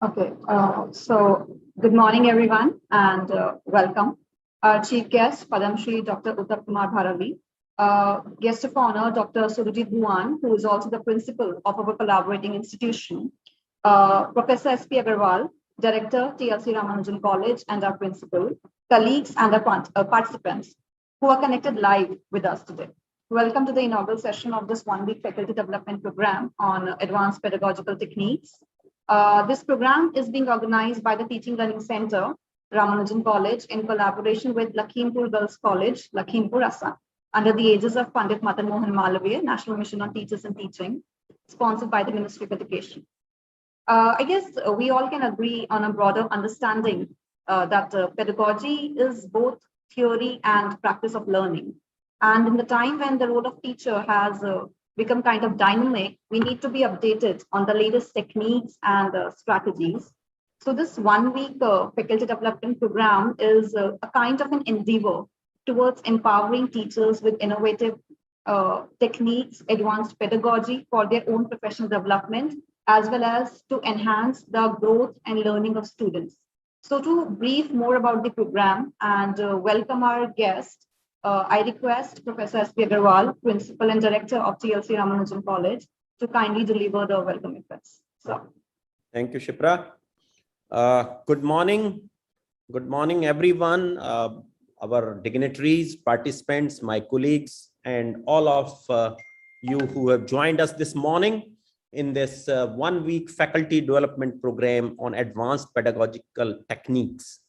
Okay, so good morning, everyone, and welcome. Our chief guest, Padam Shri Dr. Uttap Kumar Bharavi, guest of honor, Dr. Surajit Bhuwan, who is also the principal of our collaborating institution, Professor S.P. Agarwal, Director, TLC Ramanujan College, and our principal, colleagues, and our participants who are connected live with us today. Welcome to the inaugural session of this one-week faculty development program on advanced pedagogical techniques. This program is being organized by the Teaching Learning Center, Ramanujan College, in collaboration with Lakhimpur Girls College, Lakhimpur, Assam, under the aegis of Pandit Madan Mohan Malviya, National Mission on Teachers and Teaching, sponsored by the Ministry of Education. I guess we all can agree on a broader understanding that pedagogy is both theory and practice of learning. And in the time when the role of teacher has become kind of dynamic, we need to be updated on the latest techniques and strategies. So this one-week faculty development program is a kind of an endeavor towards empowering teachers with innovative techniques, advanced pedagogy for their own professional development, as well as to enhance the growth and learning of students. So to brief more about the program and welcome our guest, I request Professor S.P. Agarwal, Principal and Director of TLC Ramanujan College, to kindly deliver the welcome address. So, thank you, Shipra. Good morning. Good morning, everyone. Our dignitaries, participants, my colleagues, and all of you who have joined us this morning in this one-week faculty development program on advanced pedagogical techniques.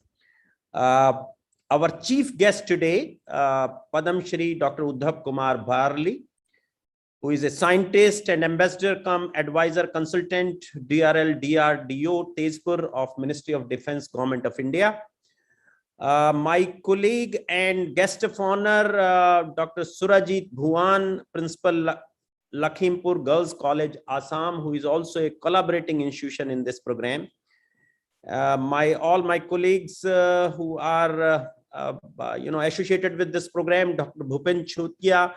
Our chief guest today, Padam Shri Dr. Uttap Kumar Bharavi, who is a scientist and ambassador cum advisor consultant, DRL DRDO Tezpur of Ministry of Defense, Government of India. My colleague and guest of honor, Dr. Surajit Bhuwan, Principal Lakhimpur Girls College, Assam, who is also a collaborating institution in this program. All my colleagues who are associated with this program, Dr. Bhupen Chutia,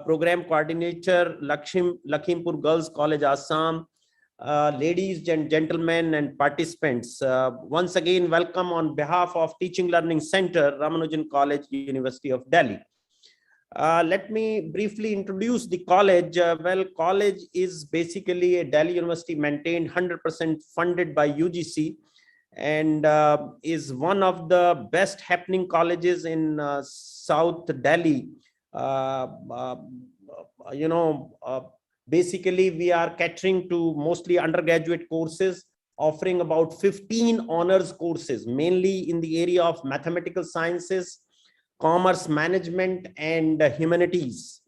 Program Coordinator, Lakhimpur Girls College, Assam, ladies and gentlemen and participants, once again, welcome on behalf of Teaching Learning Center, Ramanujan College, University of Delhi. Let me briefly introduce the college. Well, college is basically a Delhi University maintained 100% funded by UGC, and is one of the best happening colleges in South Delhi. Basically, we are catering to mostly undergraduate courses, offering about 15 honors courses, mainly in the area of mathematical sciences, commerce management, and humanities.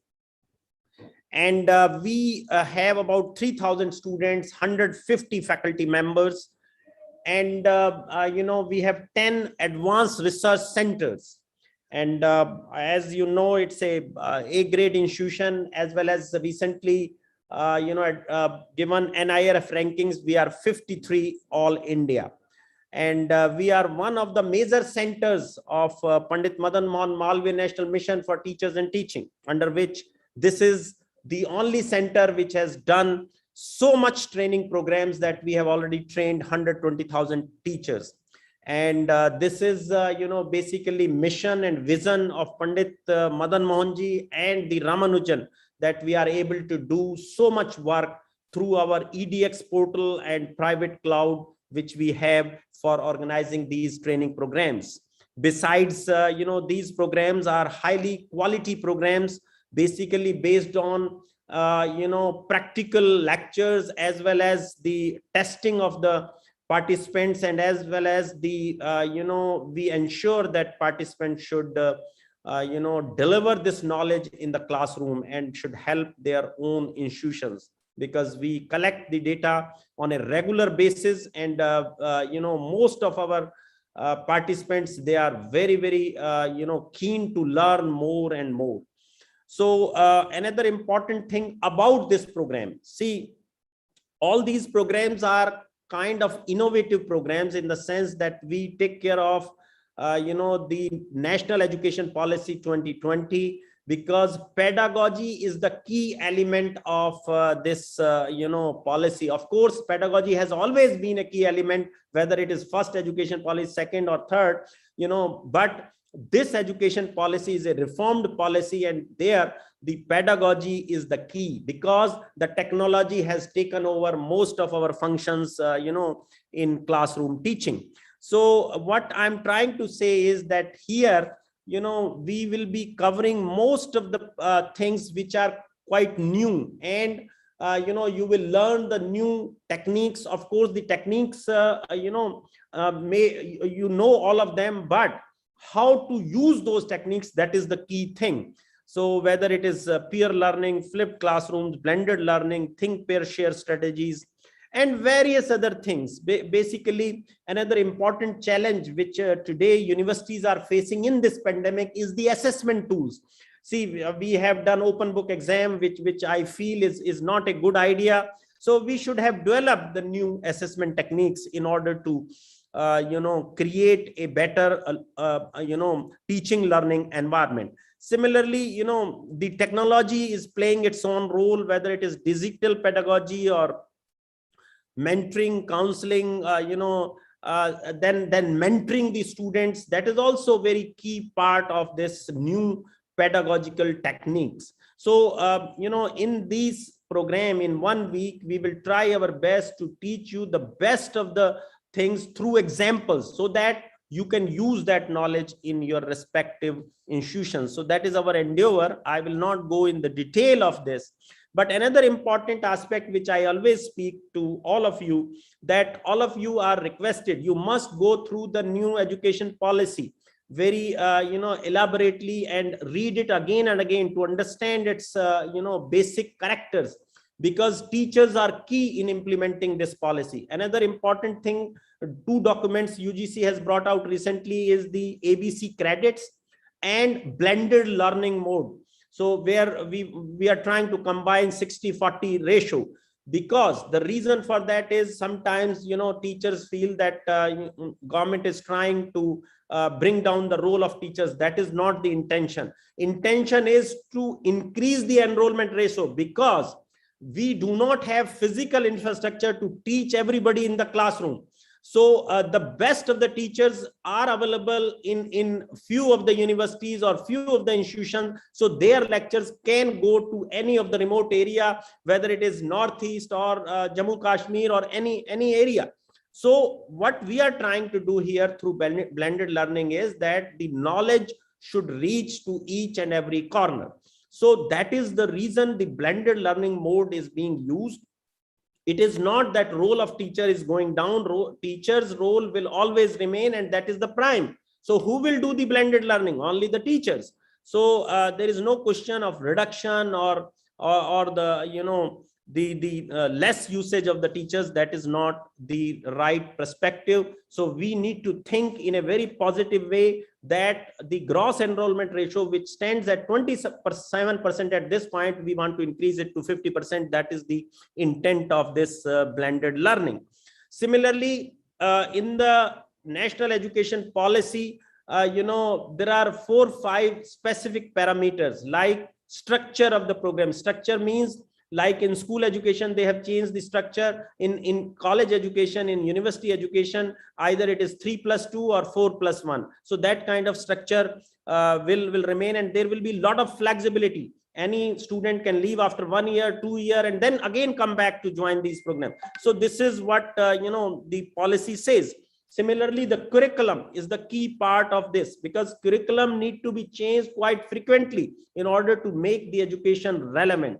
And we have about 3,000 students, 150 faculty members, and we have 10 advanced research centers. And as you know, it's a A-grade institution, as well as recently given NIRF rankings, we are 53 all India. And we are one of the major centers of Pandit Madan Mohan Malviya National Mission for Teachers and Teaching, under which this is the only center which has done so much training programs that we have already trained 120,000 teachers. And this is, basically mission and vision of Pandit Madan Mohanji and the Ramanujan, that we are able to do so much work through our EDX portal and private cloud, which we have for organizing these training programs. Besides, these programs are highly quality programs, basically based on practical lectures, as well as the testing of the participants, and as well as the we ensure that participants should deliver this knowledge in the classroom and should help their own institutions, because we collect the data on a regular basis. And most of our participants, they are very, very keen to learn more and more. So another important thing about this program, see, all these programs are kind of innovative programs, in the sense that we take care of the National Education Policy 2020, because pedagogy is the key element of this policy. Of course, pedagogy has always been a key element, whether it is first education policy, second or third, but this education policy is a reformed policy, and there the pedagogy is the key, because the technology has taken over most of our functions in classroom teaching. So what I'm trying to say is that here, we will be covering most of the things which are quite new, and you will learn the new techniques. Of course, the techniques may all of them, but how to use those techniques, that is the key thing. So whether it is peer learning, flipped classrooms, blended learning, think, pair, share strategies, and various other things. Basically, another important challenge which today universities are facing in this pandemic is the assessment tools. See, we have done open book exam, which I feel is not a good idea. So we should have developed the new assessment techniques in order to create a better teaching learning environment. Similarly, the technology is playing its own role, whether it is digital pedagogy or mentoring, counseling, then mentoring the students. That is also very key part of this new pedagogical techniques. So, in this program, in 1 week, we will try our best to teach you the best of the things through examples, so that you can use that knowledge in your respective institutions. So that is our endeavor. I will not go in the detail of this. But another important aspect which I always speak to all of you, that all of you are requested, you must go through the new education policy very elaborately and read it again and again to understand its basic characters, because teachers are key in implementing this policy. Another important thing, 2 documents UGC has brought out recently is the ABC credits and blended learning mode. So where we are trying to combine 60-40 ratio, because the reason for that is sometimes teachers feel that government is trying to bring down the role of teachers. That is not the intention. Intention is to increase the enrollment ratio, because we do not have physical infrastructure to teach everybody in the classroom. So the best of the teachers are available in few of the universities or few of the institutions. So their lectures can go to any of the remote area, whether it is Northeast or Jammu Kashmir or any area. So what we are trying to do here through blended learning is that the knowledge should reach to each and every corner. So that is the reason the blended learning mode is being used. It is not that role of teacher is going down. Teacher's role will always remain, and that is the prime. So who will do the blended learning? Only the teachers. So there is no question of reduction or the less usage of the teachers. That is not the right perspective. So we need to think in a very positive way that the gross enrollment ratio, which stands at 27% at this point, we want to increase it to 50%. That is the intent of this blended learning. Similarly, in the national education policy, there are 4 or 5 specific parameters, like structure of the program. Structure means, like in school education, they have changed the structure. In college education, in university education, either it is 3+2 or 4+1. So that kind of structure will remain, and there will be a lot of flexibility. Any student can leave after 1 year, 2 years, and then again come back to join these programs. So this is what the policy says. Similarly, the curriculum is the key part of this, because curriculum need to be changed quite frequently in order to make the education relevant.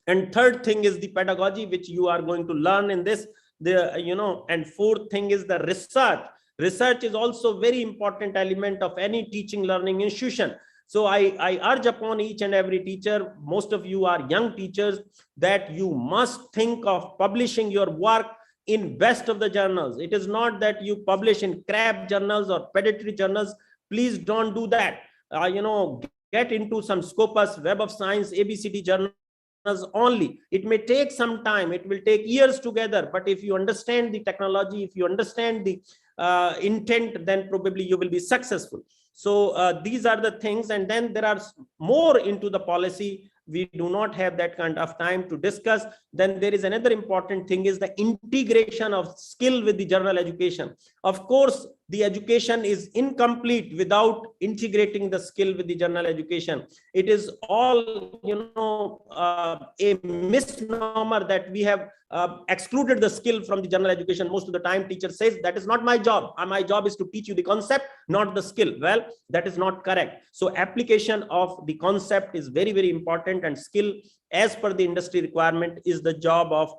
And third thing is the pedagogy, which you are going to learn in this. And fourth thing is the research. Research is also very important element of any teaching learning institution. So I urge upon each and every teacher, most of you are young teachers, that you must think of publishing your work in best of the journals. It is not that you publish in crap journals or predatory journals. Please don't do that. Get into some Scopus, Web of Science, ABCD journals only. It may take some time, it will take years together, but if you understand the technology, if you understand the intent, then probably you will be successful. So these are the things, and then there are more into the policy. We do not have that kind of time to discuss. Then there is another important thing is the integration of skill with the general education. Of course, the education is incomplete without integrating the skill with the general education. It is all, a misnomer that we have excluded the skill from the general education. Most of the time teacher says that is not my job. My job is to teach you the concept, not the skill. Well, that is not correct. So application of the concept is very, very important, and skill as per the industry requirement is the job of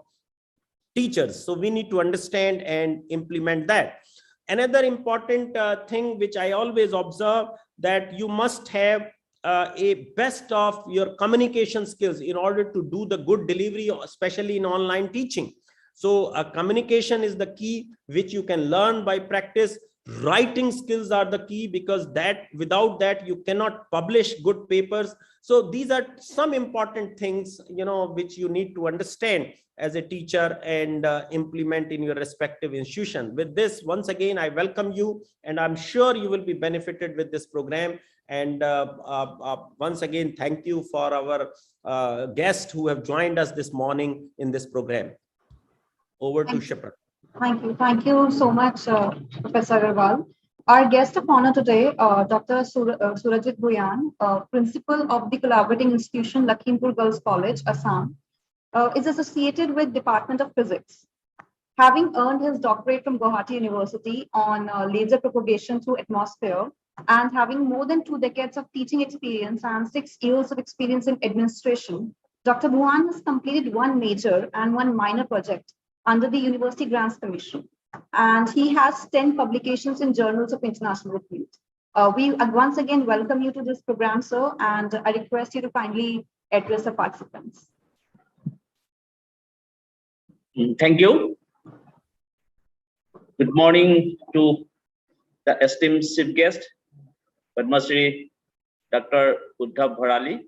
teachers. So we need to understand and implement that. Another important thing which I always observe, that you must have a best of your communication skills in order to do the good delivery, especially in online teaching. So communication is the key, which you can learn by practice. Writing skills are the key, because that without that you cannot publish good papers. So these are some important things, which you need to understand as a teacher and implement in your respective institution. With this, once again, I welcome you, and I'm sure you will be benefited with this program. And once again, thank you for our guests who have joined us this morning in this program. Over to Shipra. Thank you. Thank you so much, Professor Agarwal. Our guest of honor today, Dr. Surajit Bhuyan, principal of the collaborating institution, Lakhimpur Girls College, Assam, is associated with Department of Physics. Having earned his doctorate from Guwahati University on laser propagation through atmosphere, and having more than 2 decades of teaching experience and 6 years of experience in administration, Dr. Bhuyan has completed 1 major and 1 minor project under the University Grants Commission. And he has 10 publications in journals of international repute. We once again welcome you to this program, sir, and I request you to kindly address the participants. Thank you. Good morning to the esteemed chief guest, Padma Shri Dr. Uddhav Bharali,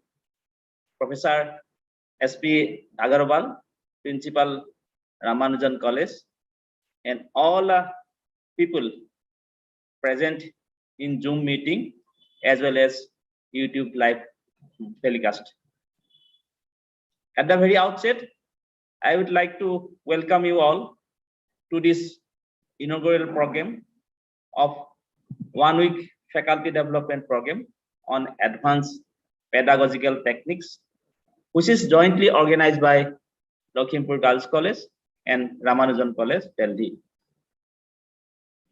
Professor S.P. Agarwal, Principal Ramanujan College, and all people present in Zoom meeting as well as YouTube live telecast. At the very outset, I would like to welcome you all to this inaugural program of 1-week faculty development program on advanced pedagogical techniques, which is jointly organized by Lakhimpur Girls College and Ramanujan College, Delhi.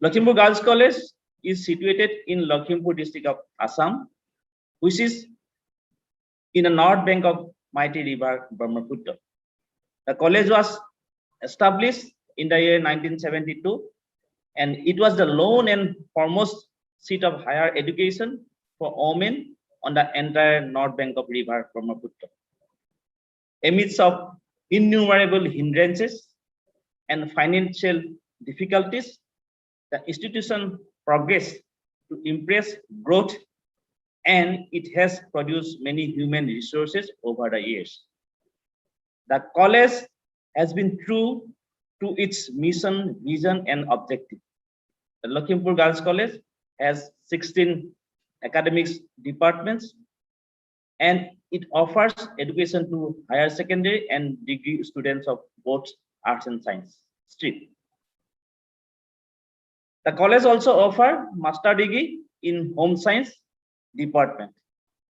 Lakhimpur Girls College is situated in Lakhimpur district of Assam, which is in the north bank of mighty river Brahmaputra. The college was established in the year 1972, and it was the lone and foremost seat of higher education for women on the entire north bank of river Brahmaputra. Amidst of innumerable hindrances and financial difficulties, the institution progressed to impress growth, and it has produced many human resources over the years. The college has been true to its mission, vision, and objective. The Lakhimpur Girls College has 16 academic departments, and it offers education to higher secondary and degree students of both arts and science stream. The college also offers master degree in home science department,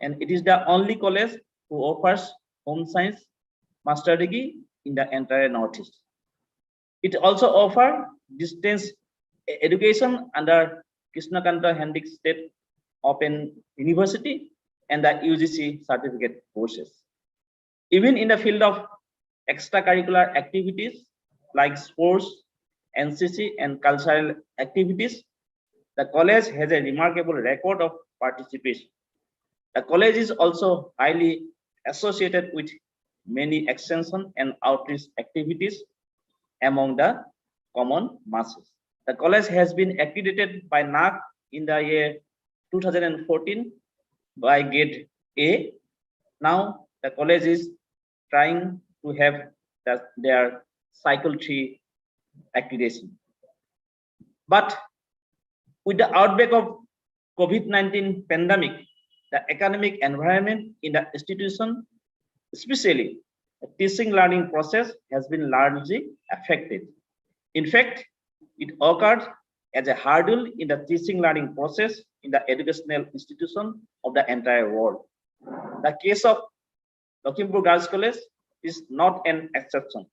and it is the only college who offers home science master degree in the entire Northeast. It also offers distance education under Krishnakanta Hendrik State Open University and the UGC certificate courses. Even in the field of extracurricular activities like sports, NCC, and cultural activities, the college has a remarkable record of participation. The college is also highly associated with many extension and outreach activities among the common masses. The college has been accredited by NAAC in the year 2014 by grade A. Now the college is trying to have their cycle 3 accreditation. But with the outbreak of COVID-19 pandemic, the academic environment in the institution, especially the teaching learning process, has been largely affected. In fact, it occurred as a hurdle in the teaching learning process in the educational institution of the entire world. The case of Lakhimpur Girls College is not an exception.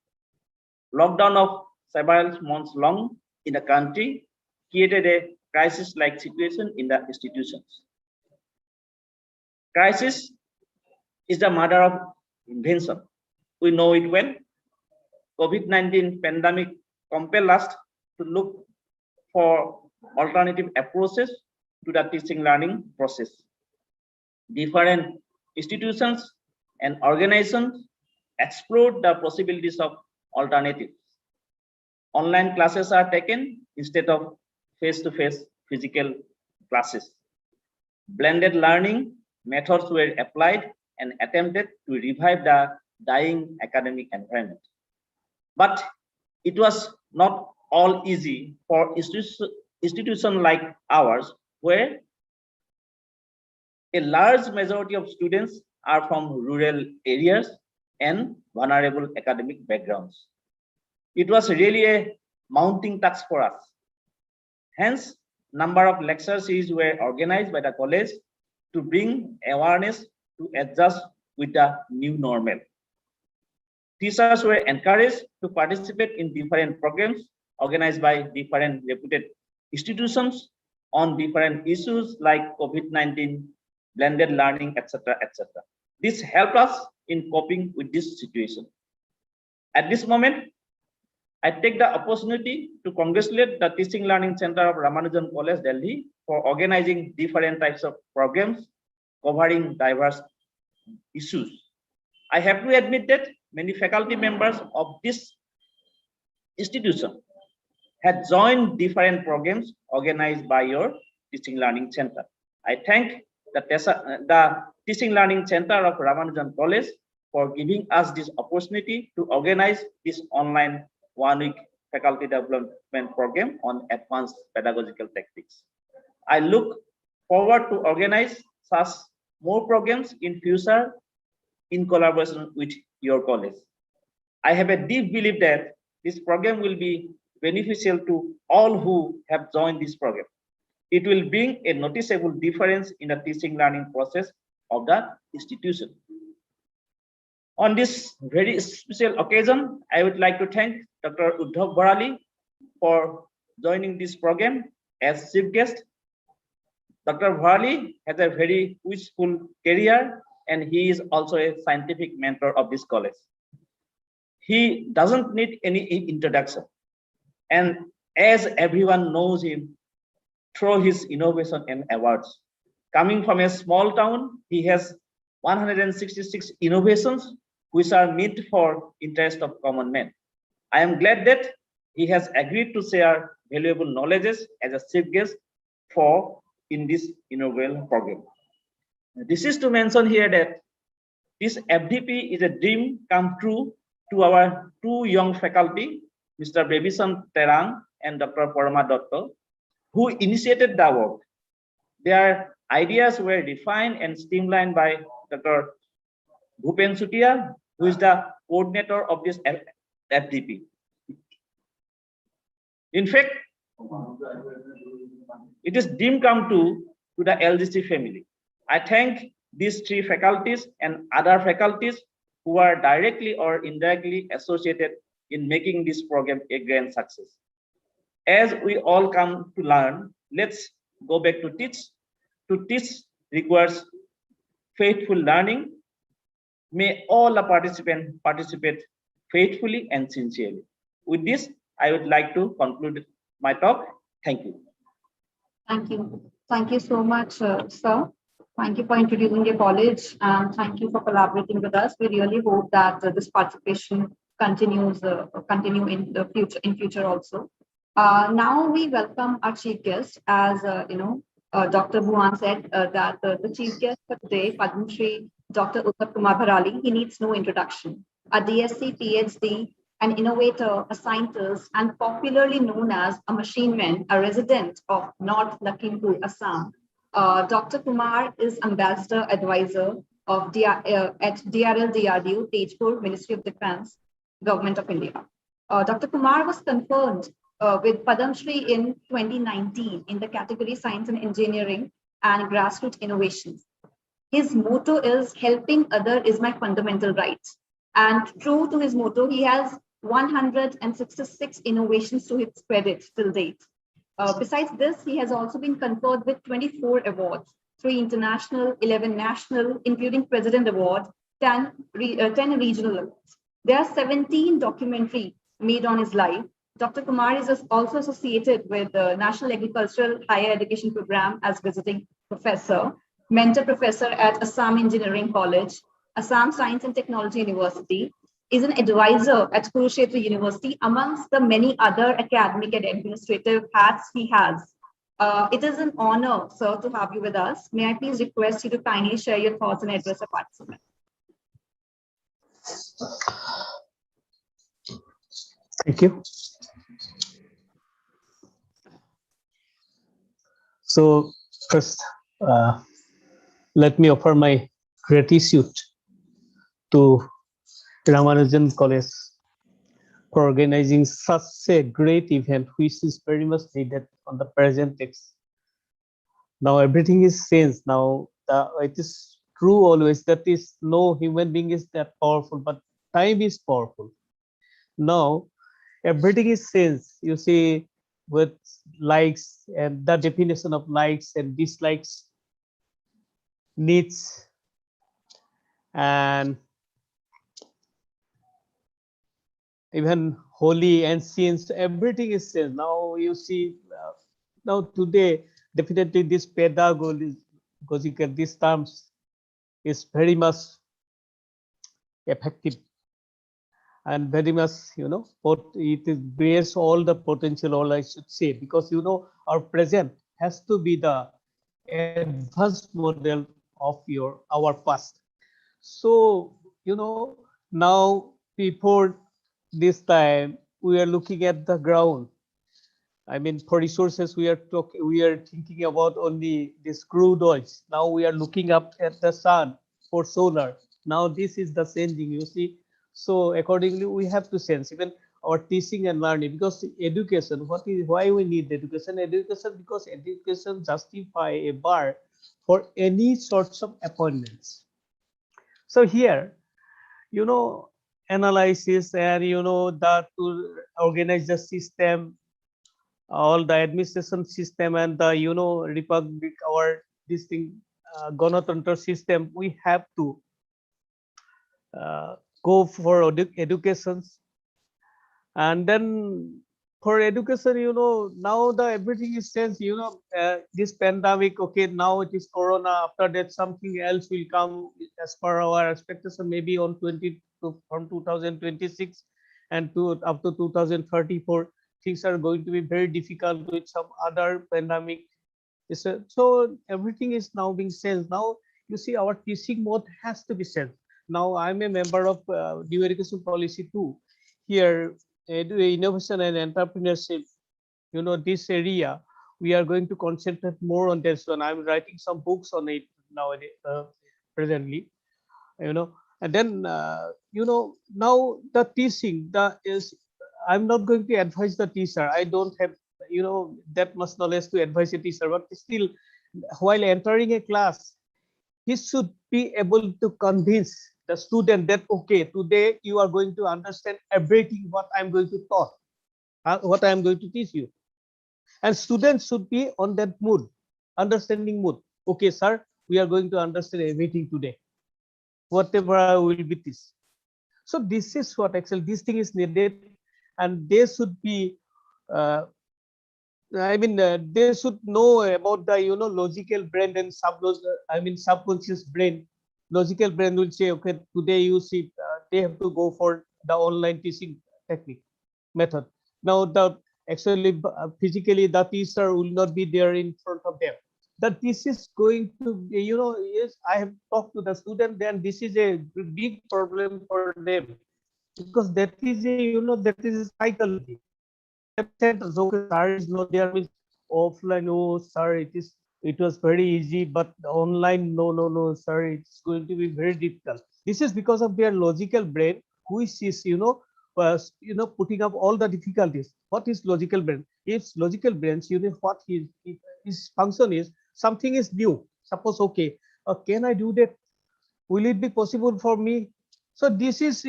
Lockdown of several months long in the country created a crisis-like situation in the institutions. Crisis is the mother of invention. We know it well. COVID-19 pandemic compelled us to look for alternative approaches to the teaching learning process. Different institutions and organizations explored the possibilities of alternatives. Online classes are taken instead of face-to-face physical classes. Blended learning methods were applied and attempted to revive the dying academic environment. But it was not all easy for institutions like ours, where a large majority of students are from rural areas and vulnerable academic backgrounds. It was really a mounting task for us. Hence, number of lecture series were organized by the college to bring awareness to adjust with the new normal. Teachers were encouraged to participate in different programs organized by different reputed institutions on different issues like COVID-19, blended learning, etc., etc. This helped us in coping with this situation. At this moment, I take the opportunity to congratulate the Teaching Learning Center of Ramanujan College, Delhi, for organizing different types of programs covering diverse issues. I have to admit that many faculty members of this institution had joined different programs organized by your Teaching Learning Center. I thank the Teaching Learning Center of Ramanujan College for giving us this opportunity to organize this online one-week faculty development program on advanced pedagogical tactics. I look forward to organize such more programs in future in collaboration with your college. I have a deep belief that this program will be beneficial to all who have joined this program. It will bring a noticeable difference in the teaching learning process of the institution. On this very special occasion, I would like to thank Dr. Uddhav Barali for joining this program as chief guest. Dr. Barali has a very useful career and he is also a scientific mentor of this college. He doesn't need any introduction. And as everyone knows him through his innovation and awards. Coming from a small town, he has 166 innovations which are meant for interest of common men. I am glad that he has agreed to share valuable knowledges as a chief guest in this inaugural program. This is to mention here that this FDP is a dream come true to our two young faculty, Mr. Bebisan Terang and Dr. Parama Dotto, who initiated the work. Their ideas were defined and streamlined by Dr. Bhupen Sutia, who is the coordinator of this FDP. In fact, it is dream come true to the LGC family. I thank these three faculties and other faculties who are directly or indirectly associated in making this program a grand success. As we all come to learn, let's go back to teach. To teach requires faithful learning. May all the participants participate faithfully and sincerely. With this, I would like to conclude my talk. Thank you. Thank you. Thank you so much, sir. Thank you for introducing your college and thank you for collaborating with us. We really hope that this participation continues continue in the future also. Now we welcome our chief guest. As Dr. Bhuwan said that the chief guest for today, Padma Shri Dr. Uttap Kumar Bharali, he needs no introduction. A DSc, PhD, an innovator, a scientist, and popularly known as a machine man, a resident of North Lakhimpur, Assam. Dr. Kumar is Ambassador Advisor of at DRL DRDO, Tejpur, Ministry of Defense, Government of India. Dr. Kumar was conferred with Padam Shri in 2019 in the category Science and Engineering and Grassroots Innovations. His motto is helping other is my fundamental right. And true to his motto, he has 166 innovations to his credit till date. Besides this, he has also been conferred with 24 awards, 3 international, 11 national, including President Award, 10 regional awards. There are 17 documentaries made on his life. Dr. Kumar is also associated with the National Agricultural Higher Education Program as visiting professor, mentor professor at Assam Engineering College, Assam Science and Technology University, is an advisor at Kurukshetra University, amongst the many other academic and administrative hats he has. It is an honor, sir, to have you with us. May I please request you to kindly share your thoughts and address the participants. Thank you. So first, let me offer my gratitude to Ramanujan College for organizing such a great event, which is very much needed on the present text. Now everything is changed. Now it is true always that is no human being is that powerful, but time is powerful. Now everything is changed. You see, with likes and the definition of likes and dislikes, needs, and even holy and sins, everything is changed. Now you see, now today, definitely this pedagogical, these terms is very much effective and very much, it bears all the potential, all I should say, because, our present has to be the advanced model of our past. So, now before this time, we are looking at the ground. I mean, for resources, we are thinking about only this crude oils. Now we are looking up at the sun for solar. Now this is the changing, you see. So accordingly, we have to sense even our teaching and learning, because education, why we need education? Education, because education justify a bar for any sorts of appointments. So here, analysis and, that to organize the system, all the administration system and the, republic, our this thing, Ganatantra system, we have to go for educations. And then for education, now the everything is changed, this pandemic, okay, now it is corona, after that something else will come as per our expectation, maybe on from 2026 and up to 2034, things are going to be very difficult with some other pandemic. So everything is now being changed. Now you see our teaching mode has to be changed. Now I'm a member of New Education Policy 2. Here, innovation and entrepreneurship, this area, we are going to concentrate more on this one. I'm writing some books on it nowadays, presently, and then, now the teaching, I'm not going to advise the teacher. I don't have, that much knowledge to advise a teacher, but still, while entering a class, he should be able to convince the student that, okay, today you are going to understand everything what I'm going to taught, what I'm going to teach you. And students should be on that mood, understanding mood. Okay, sir, we are going to understand everything today, whatever I will be teach. So this is what actually this thing is needed, and they should be, they should know about the, logical brain and subconscious brain. Logical brain will say, okay, today you see, they have to go for the online teaching technique method. Now actually physically the teacher will not be there in front of them. That this is going to be, yes, I have talked to the student, then this is a big problem for them, because that is a, that is a psychology. They have said, okay, sir is not there, means offline, oh sir, it is It was very easy, but online, no, sir, it's going to be very difficult. This is because of their logical brain, which is, putting up all the difficulties. What is logical brain? If logical brains, what his function is, something is new. Suppose, okay, can I do that? Will it be possible for me? So this is,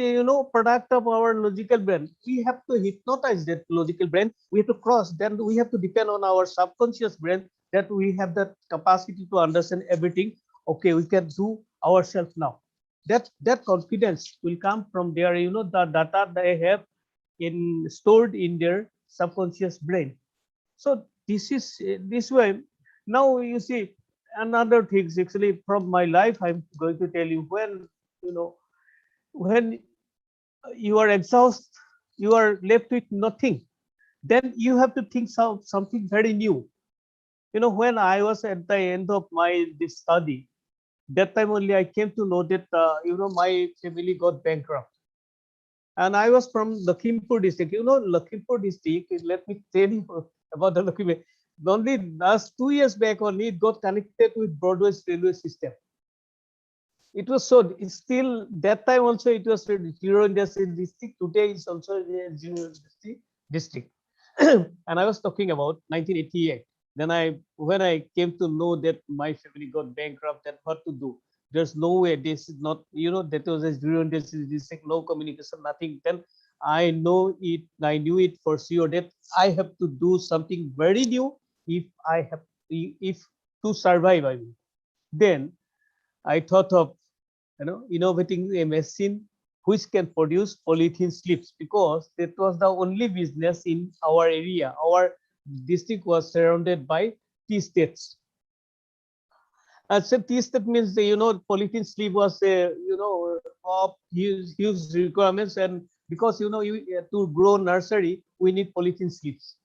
product of our logical brain. We have to hypnotize that logical brain. We have to cross. Then we have to depend on our subconscious brain, that we have that capacity to understand everything. Okay, we can do ourselves now. That confidence will come from their, the data they have stored in their subconscious brain. So this is this way. Now you see another things actually from my life. I'm going to tell you, when you are exhausted, you are left with nothing, then you have to think something very new. When I was at the end of this study, that time only I came to know that my family got bankrupt, and I was from Lakhimpur district. Lakhimpur district, let me tell you about the Lakhimpur. Only last 2 years back only, it got connected with Broadway's railway system. It was so, it's still that time also it was zero industry district. Today it's also a zero industry district. And I was talking about 1988. Then when I came to know that my family got bankrupt and what to do, there's no way, this is not, that was a zero industry district, no communication, nothing. Then I knew it for sure that I have to do something very new if to survive. I mean, then I thought of innovating a machine which can produce polythene slips, because that was the only business in our area. Our district was surrounded by tea states. And so tea state means polythene slip was of huge requirements, and because to grow nursery we need polythene slips.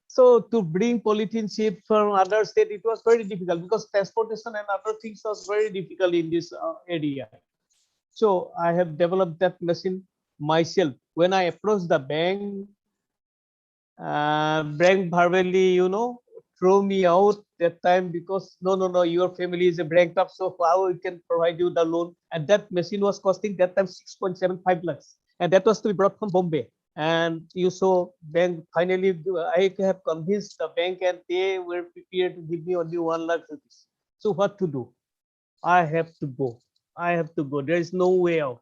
So to bring polythene sheet from other state, it was very difficult because transportation and other things was very difficult in this area. So I have developed that machine myself. When I approached the bank, bank verbally, throw me out that time, because no, your family is a bankrupt, so how we can provide you the loan? And that machine was costing that time 6.75 lakhs, and that was to be brought from Bombay. And you saw bank finally, I have convinced the bank, and they were prepared to give me only 1 lakh rupees. So what to do? I have to go. There is no way out.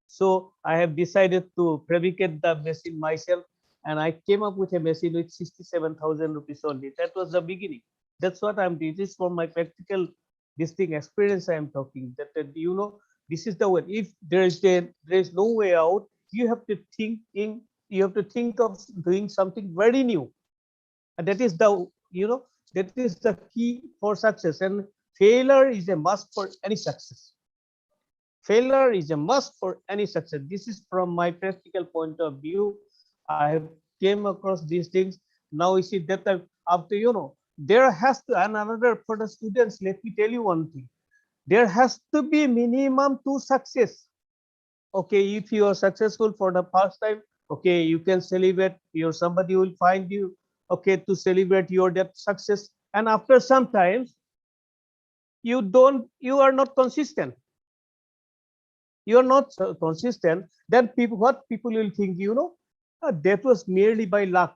So I have decided to fabricate the machine myself, and I came up with a machine with 67,000 rupees only. That was the beginning. That's what I'm doing. This is for my practical distinct experience I am talking. That this is the way. If there is no way out, you have to think of doing something very new. And that is the key for success. And failure is a must for any success. Failure is a must for any success. This is from my practical point of view. I have came across these things. Now you see that after there has to, and another for the students, let me tell you one thing. There has to be minimum 2 success. Okay, if you are successful for the first time, okay, you can celebrate. Somebody will find you, okay, to celebrate your that success. And after some time, you are not consistent. You are not consistent. Then what people will think, that was merely by luck.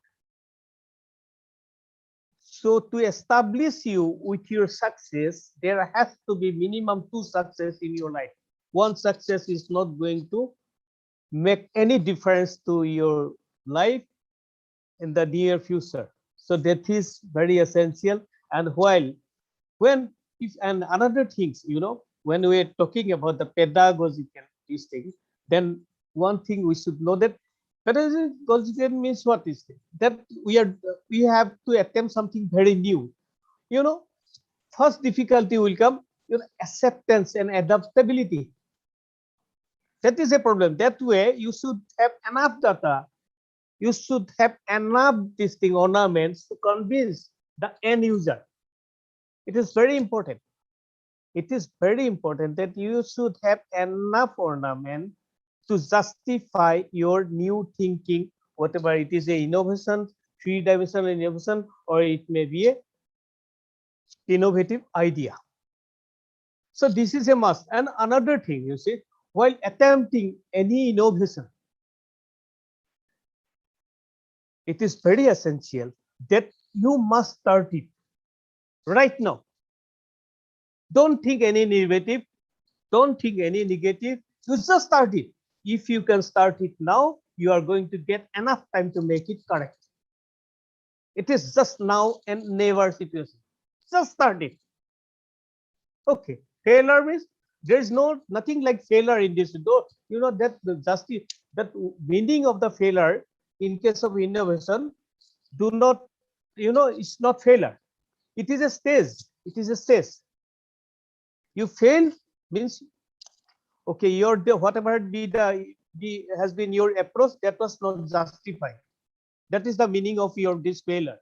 So to establish you with your success, there has to be minimum 2 success in your life. One success is not going to make any difference to your life in the near future. So that is very essential. And and another things, when we are talking about the pedagogical these things, then one thing we should know that pedagogical means what is it? That we have to attempt something very new. First difficulty will come, acceptance and adaptability. That is a problem. That way, you should have enough data. You should have enough ornaments to convince the end user. It is very important. It is very important that you should have enough ornament to justify your new thinking, whatever it is, a innovation, 3-dimensional innovation, or it may be a innovative idea. So this is a must. And another thing, you see, while attempting any innovation, it is very essential that you must start it right now. Don't think any negative. Don't think any negative. You just start it. If you can start it now, you are going to get enough time to make it correct. It is just now and never situation. Just start it. Okay. Failure means there is nothing like failure in this. You know that the justice, that meaning of the failure in case of innovation, do not, it's not failure. It is a stage. It is a stage. You fail means, okay, whatever has been your approach, that was not justified. That is the meaning of this failure.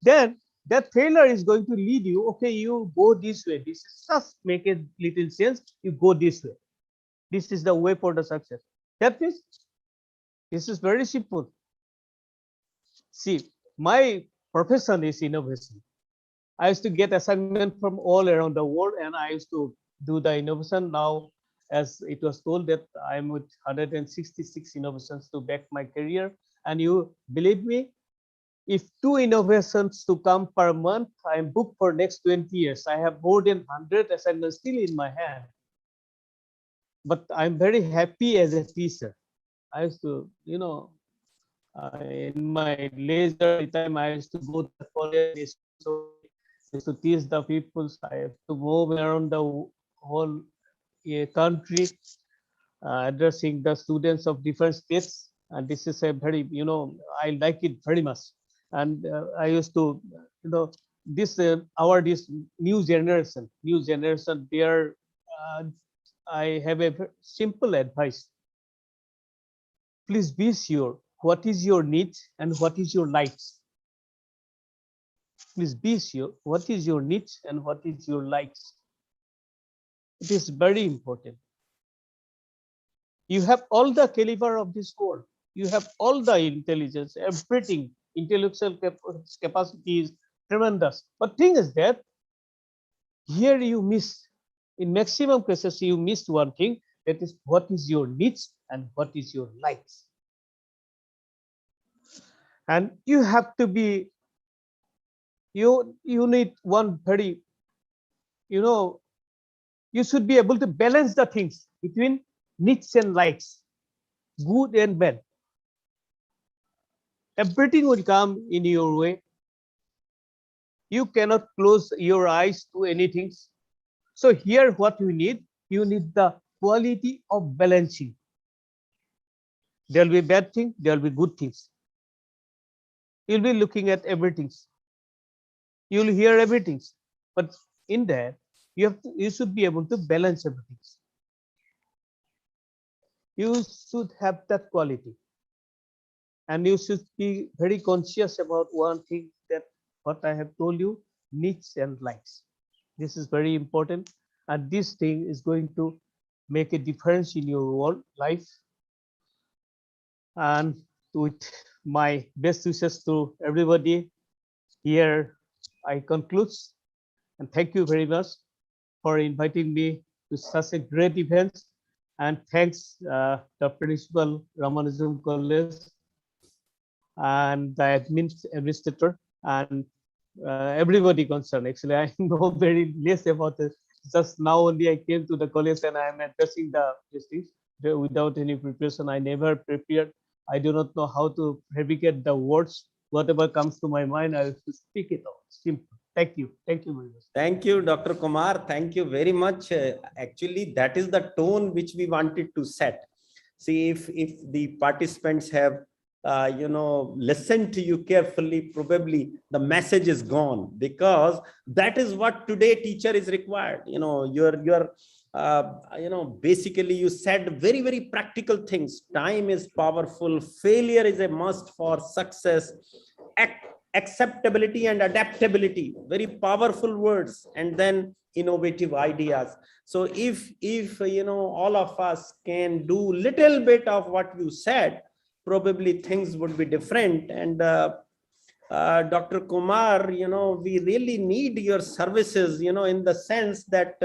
Then that failure is going to lead you, okay, you go this way. This is just make a little sense. You go this way. This is the way for the success. That means this is very simple. See, my profession is innovation. I used to get assignment from all around the world, and I used to do the innovation. Now, as it was told that I'm with 166 innovations to back my career, and you believe me, if 2 innovations to come per month, I'm booked for next 20 years. I have more than 100 assignments still in my hand. But I'm very happy as a teacher. I used to, in my leisure time, I used to go to the college, to teach the people. I have to move around the whole country, addressing the students of different states. And this is a very, I like it very much. And I used to, this new generation, there, I have a simple advice. Please be sure what is your needs and what is your likes. Please be sure what is your needs and what is your likes. It is very important. You have all the caliber of this world. You have all the intelligence, everything. Intellectual capacity is tremendous. But thing is that here you miss, in maximum cases, you miss one thing. That is what is your needs and what is your likes. And you have to be, you need one very, you should be able to balance the things between needs and likes, good and bad. Everything will come in your way. You cannot close your eyes to anything. So here what you need the quality of balancing. There will be bad things, there will be good things. You'll be looking at everything. You'll hear everything. But in that, you should be able to balance everything. You should have that quality. And you should be very conscious about one thing, that what I have told you, needs and likes. This is very important. And this thing is going to make a difference in your world life. And with my best wishes to everybody, here I conclude. And thank you very much for inviting me to such a great event. And thanks the Principal Ramanujam College and the administrator and everybody concerned. Actually, I know very less about it. Just now only I came to the college and I am addressing these things without any preparation. I never prepared. I do not know how to fabricate the words. Whatever comes to my mind, I have to speak it out. Simple. Thank you. Thank you very much. Thank you, Dr. Kumar. Thank you very much. Actually, that is the tone which we wanted to set. See, if the participants have listen to you carefully, probably the message is gone, because that is what today teacher is required. Basically you said very, very practical things. Time is powerful. Failure is a must for success. Acceptability and adaptability, very powerful words. And then innovative ideas. So if all of us can do little bit of what you said, probably things would be different. And Dr. Kumar, we really need your services, in the sense that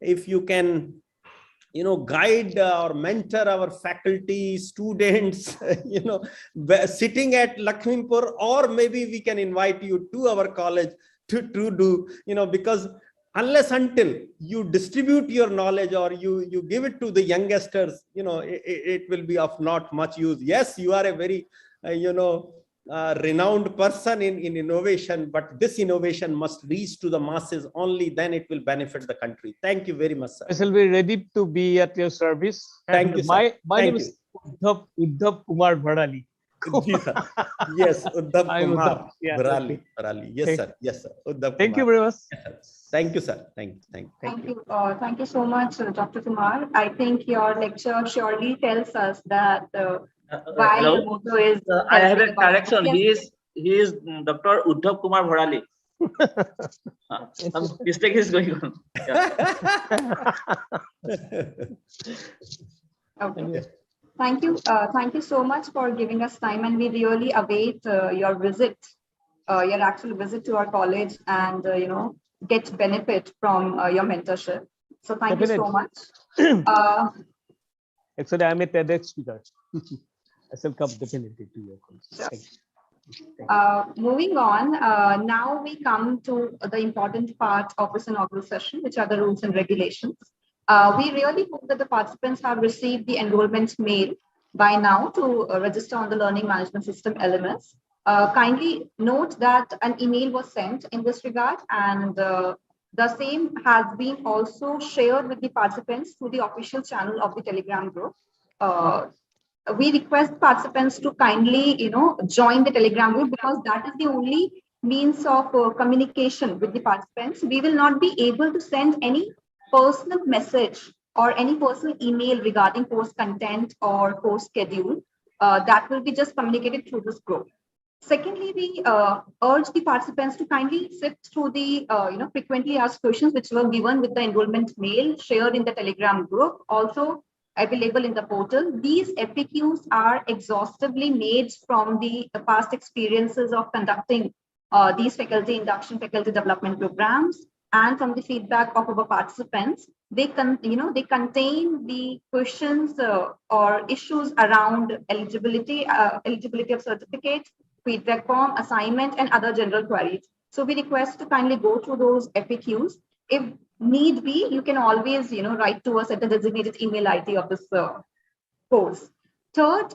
if you can, guide or mentor our faculty, students, sitting at Lakhimpur, or maybe we can invite you to our college to do, because unless until you distribute your knowledge or you give it to the youngsters, it will be of not much use. Yes, you are a very, renowned person in innovation, but this innovation must reach to the masses, only then it will benefit the country. Thank you very much, sir. I shall be ready to be at your service. Thank And you, sir. my Thank name is Uddhav Kumar Bharali. Ji, sir. Yes, Uddhav I'm Kumar Uddhav. Yeah, Bharali. okay. Bharali. Yes, Okay. sir. Yes, sir. Uddhav Thank you Kumar. very much. Yes, sir. Thank you, sir. Thank you. Thank you. Thank you so much, Dr. Kumar. I think your lecture surely tells us that why Hello. your motto is I have helping a about. correction. Yes. He is Dr. Uddhav Kumar Bharali. Some mistake is going on. Yeah. Okay. Thank you. Thank you so much for giving us time, and we really await your visit, your actual visit to our college, and get benefit from your mentorship. So thank you so much. Actually, I'm a TEDx speaker. I shall come definitely to your college. Sure. Thank you. Moving on, now we come to the important part of this inaugural session, which are the rules and regulations. We really hope that the participants have received the enrollment mail by now to register on the Learning Management System LMS. Kindly note that an email was sent in this regard, and the same has been also shared with the participants through the official channel of the Telegram group. We request participants to kindly, join the Telegram group, because that is the only means of communication with the participants. We will not be able to send any personal message or any personal email regarding course content or course schedule. That will be just communicated through this group. Secondly, we urge the participants to kindly sift through the frequently asked questions which were given with the enrollment mail shared in the Telegram group, also available in the portal. These FAQs are exhaustively made from the past experiences of conducting these faculty induction, faculty development programs, and from the feedback of our participants. They contain the questions or issues around eligibility of certificate, feedback form, assignment, and other general queries. So we request to kindly go through those FAQs. If need be, you can always write to us at the designated email ID of this course. Third,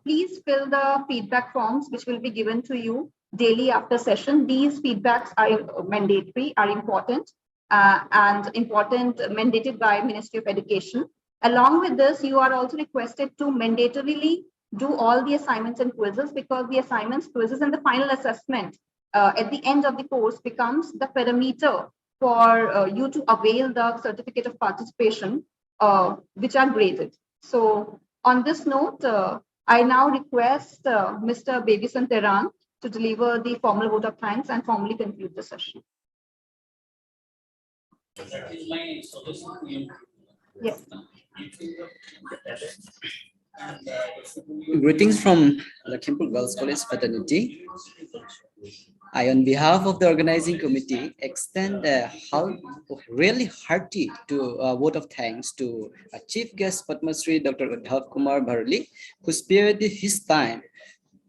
please fill the feedback forms which will be given to you daily after session. These feedbacks are mandatory, are important, mandated by Ministry of Education. Along with this, you are also requested to mandatorily do all the assignments and quizzes, because the assignments, quizzes, and the final assessment at the end of the course becomes the parameter for you to avail the certificate of participation, which are graded. So on this note, I now request Mr. Babysan Teran to deliver the formal vote of thanks and formally conclude the session. Yes. Greetings from Lakhimpur Girls College fraternity. I, on behalf of the organizing committee, extend a really hearty vote of thanks to Chief Guest Padma Shri Dr. Uddhav Kumar Bharali, who spared his time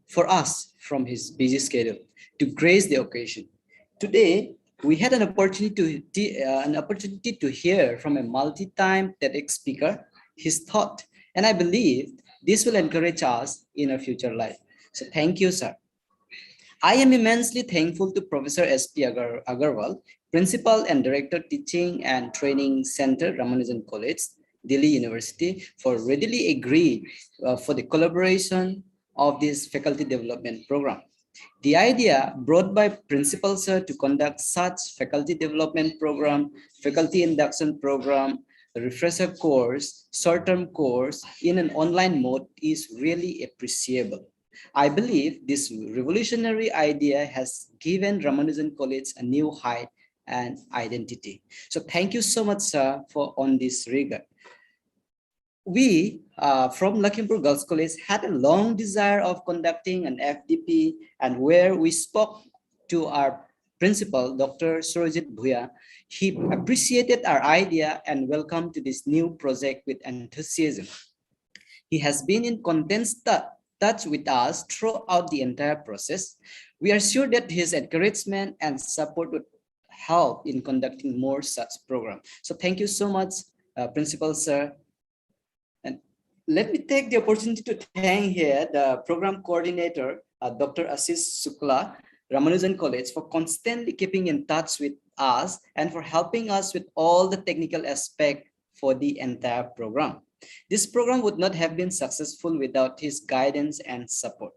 for us from his busy schedule to grace the occasion. Today, we had an opportunity to hear from a multi-time TEDx speaker his thought, and I believe this will encourage us in our future life. So thank you, sir. I am immensely thankful to Professor S.P. Agarwal, Principal and Director Teaching and Training Center, Ramanujan College, Delhi University, for readily agreeing for the collaboration of this faculty development program. The idea brought by Principal Sir to conduct such faculty development program, faculty induction program, refresher course, short-term course in an online mode is really appreciable. I believe this revolutionary idea has given Ramanujan College a new height and identity. So thank you so much, sir, on this regard. we from Lakhimpur Girls College had a long desire of conducting an FDP, and where we spoke to our principal, Dr. Surajit Bhuya. He appreciated our idea and welcomed to this new project with enthusiasm. He has been in constant touch with us throughout the entire process. We are sure that his encouragement and support would help in conducting more such programs. So thank you so much, Principal Sir. And let me take the opportunity to thank here the program coordinator, Dr. Ashish Shukla, Ramanujan College, for constantly keeping in touch with us and for helping us with all the technical aspect for the entire program. This program would not have been successful without his guidance and support.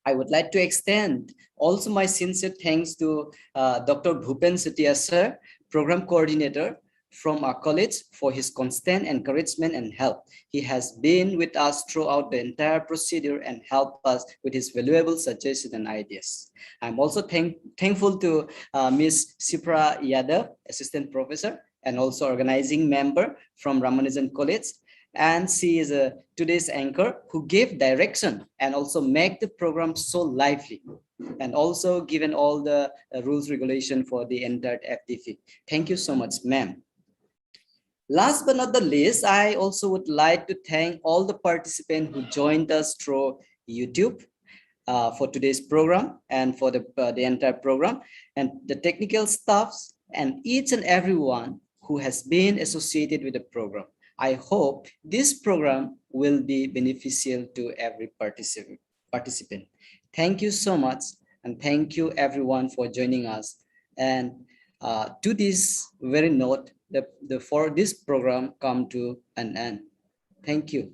I would like to extend also my sincere thanks to Dr. Bhupen Setia sir, program coordinator from our college, for his constant encouragement and help. He has been with us throughout the entire procedure and helped us with his valuable suggestions and ideas. I'm also thankful to Ms. Sipra Yadav, assistant professor, and also organizing member from Ramanujan College. And she is today's anchor who gave direction and also make the program so lively, and also given all the rules regulation for the entire FDP. Thank you so much, ma'am. Last but not the least, I also would like to thank all the participants who joined us through YouTube for today's program and for the entire program, and the technical staffs and each and everyone who has been associated with the program. I hope this program will be beneficial to every participant. Thank you so much, and thank you everyone for joining us. And to this very note, for this program come to an end. Thank you.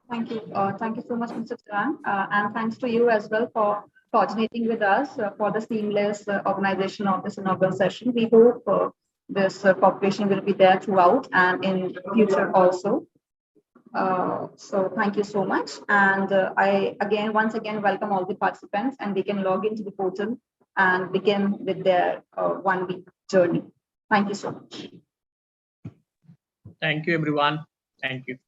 Thank you. Thank you so much, Mr. Turan. And thanks to you as well for coordinating with us for the seamless organization of this inaugural session. We hope this cooperation will be there throughout and in future also. So thank you so much. And I once again welcome all the participants, and they can log into the portal and begin with their 1 week journey. Thank you so much. Thank you, everyone. Thank you.